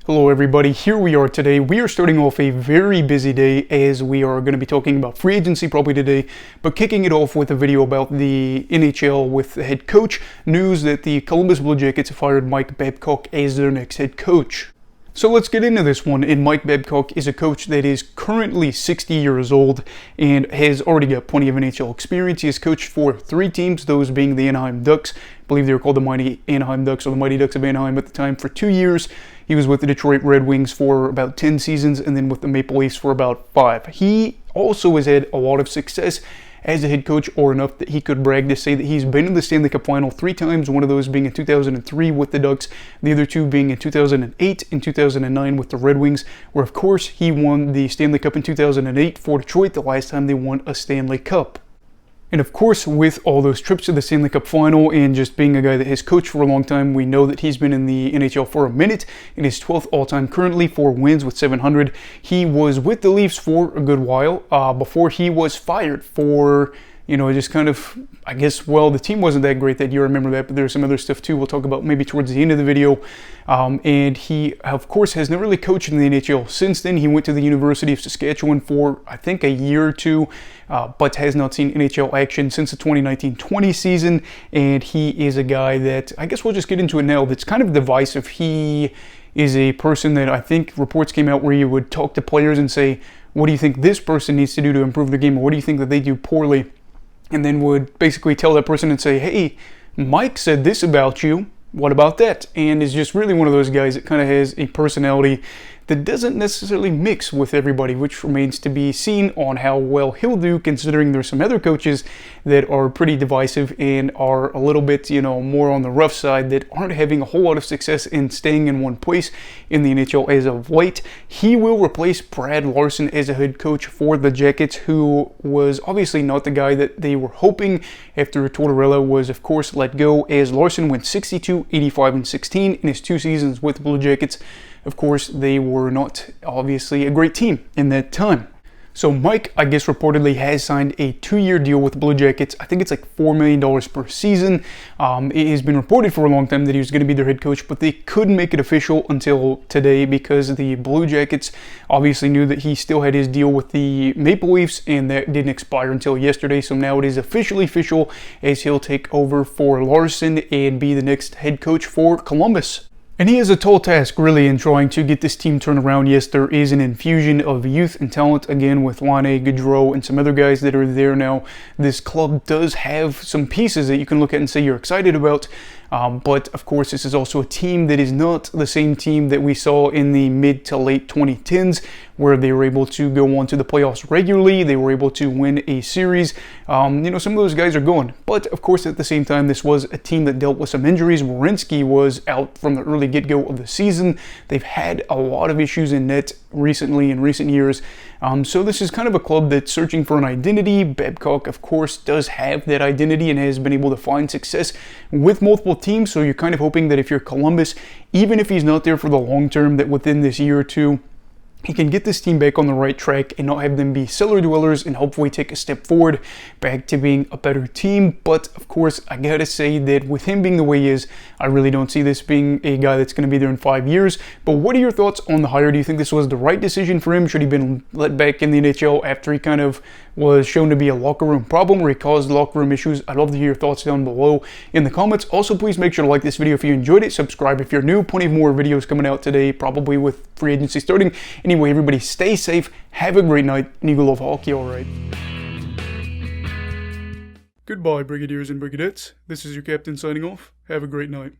Hello everybody, here we are today. We are starting off a very busy day as we are going to be talking about free agency probably today, but kicking it off with a video about the NHL with the head coach. News that the Columbus Blue Jackets have hired Mike Babcock as their next head coach. So let's get into this one. And Mike Babcock is a coach that is currently 60 years old and has already got plenty of NHL experience. He has coached for 3 teams, those being the Anaheim Ducks. I believe they were called the Mighty Anaheim Ducks or the Mighty Ducks of Anaheim at the time for 2 years. He was with the Detroit Red Wings for about 10 seasons and then with the Maple Leafs for about 5. He also has had a lot of success as a head coach, or enough that he could brag to say that he's been in the Stanley Cup final 3 times, one of those being in 2003 with the Ducks, the other 2 being in 2008 and 2009 with the Red Wings, where of course he won the Stanley Cup in 2008 for Detroit, the last time they won a Stanley Cup. And of course, with all those trips to the Stanley Cup final and just being a guy that has coached for a long time, we know that he's been in the NHL for a minute. In his 12th all-time currently, 4 wins with 700. He was with the Leafs for a good while before he was fired for, just kind of, I guess, well, the team wasn't that great that year, I remember that, but there's some other stuff too we'll talk about maybe towards the end of the video. And he, of course, has never really coached in the NHL since then. He went to the University of Saskatchewan for, I think, a year or 2, but has not seen NHL action since the 2019-20 season. And he is a guy that, I guess we'll just get into it now, that's kind of divisive. He is a person that I think reports came out where you would talk to players and say, what do you think this person needs to do to improve the game? Or what do you think that they do poorly? And then would basically tell that person and say, hey, Mike said this about you, what about that? And is just really one of those guys that kind of has a personality that doesn't necessarily mix with everybody, which remains to be seen on how well he'll do, considering there's some other coaches that are pretty divisive and are a little bit, more on the rough side, that aren't having a whole lot of success in staying in one place in the NHL as of late. He will replace Brad Larson as a head coach for the Jackets, who was obviously not the guy that they were hoping after Tortorella was, of course, let go, as Larson went 62, 85, and 16 in his 2 seasons with the Blue Jackets. Of course, they were not obviously a great team in that time. So Mike, I guess, reportedly has signed a 2-year deal with the Blue Jackets. I think it's like $4 million per season. It has been reported for a long time that he was going to be their head coach, but they couldn't make it official until today because the Blue Jackets obviously knew that he still had his deal with the Maple Leafs, and that didn't expire until yesterday. So now it is officially official as he'll take over for Larson and be the next head coach for Columbus. And he has a tall task, really, in trying to get this team turned around. Yes, there is an infusion of youth and talent, again, with Laine, Gaudreau, and some other guys that are there now. This club does have some pieces that you can look at and say you're excited about. But, of course, this is also a team that is not the same team that we saw in the mid to late 2010s, where they were able to go on to the playoffs regularly. They were able to win a series. Some of those guys are gone. But, of course, at the same time, this was a team that dealt with some injuries. Werenski was out from the early get-go of the season. They've had a lot of issues in net recently, in recent years. So this is kind of a club that's searching for an identity. Babcock, of course, does have that identity and has been able to find success with multiple teams. So you're kind of hoping that if you're Columbus, even if he's not there for the long term, that within this year or 2, he can get this team back on the right track and not have them be cellar dwellers and hopefully take a step forward back to being a better team. But of course, I gotta say that with him being the way he is, I really don't see this being a guy that's going to be there in 5 years. But what are your thoughts on the hire? Do you think this was the right decision for him? Should he have been let back in the NHL after he kind of was shown to be a locker room problem or he caused locker room issues? I'd love to hear your thoughts down below in the comments. Also, please make sure to like this video if you enjoyed it. Subscribe if you're new. Plenty of more videos coming out today, probably with free agency starting. Anyway, everybody stay safe, have a great night, and you love hockey, alright. Goodbye, Brigadiers and Brigadettes. This is your captain signing off. Have a great night.